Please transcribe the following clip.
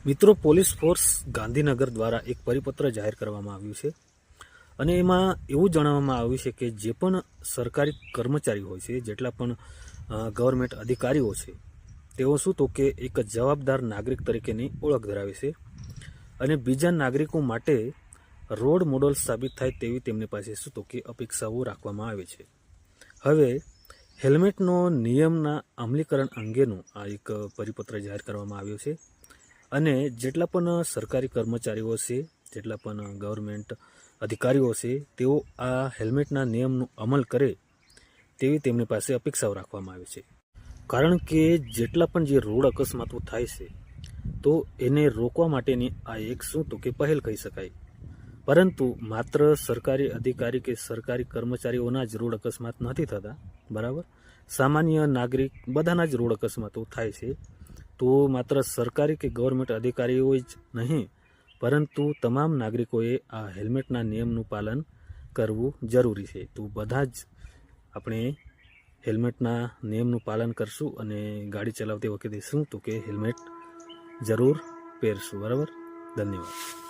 મિત્રો, police force Gandhinagar દ્વારા એક પરિપત્ર જાહેર કરવામાં આવ્યું છે અને એમાં એવું જણાવવામાં આવ્યું છે કે જે પણ સરકારી કર્મચારી હોય છે, જેટલા પણ ગવર્મેન્ટ અધિકારીઓ છે, તેઓ શું તો કે એક જવાબદાર નાગરિક તરીકેની ઓળખ ધરાવે છે અને બીજા નાગરિકો માટે રોલ મોડલ સાબિત થાય તેવી તેમની પાસે શું તો કે અપેક્ષાઓ રાખવામાં આવે છે. હવે હેલ્મેટનો નિયમના અમલીકરણ અંગેનું આ એક પરિપત્ર જાહેર કરવામાં આવ્યો છે અને જેટલા પણ સરકારી કર્મચારીઓ છે, જેટલા પણ ગવર્મેન્ટ અધિકારીઓ છે, તેઓ આ હેલ્મેટના નિયમનું અમલ કરે તેવી તેમની પાસે અપેક્ષાઓ રાખવામાં આવે છે. કારણ કે જેટલા પણ જે રોડ અકસ્માતો થાય છે, તો એને રોકવા માટેની આ એક શું તો કે પહેલ કહી શકાય. પરંતુ માત્ર સરકારી અધિકારી કે સરકારી કર્મચારીઓના જ રોડ અકસ્માત નથી થતા, બરાબર? સામાન્ય નાગરિક બધાના જ રોડ અકસ્માતો થાય છે. તો માત્ર સરકારી કે ગવર્મેન્ટ અધિકારીઓ જ નહીં, પરંતુ તમામ નાગરિકોએ આ હેલ્મેટના નિયમનું પાલન કરવું જરૂરી છે. તો બધા જ આપણે હેલ્મેટના નિયમનું પાલન કરશું અને ગાડી ચલાવતી વખતે શું તો કે હેલ્મેટ જરૂર પહેરશું, બરાબર? ધન્યવાદ.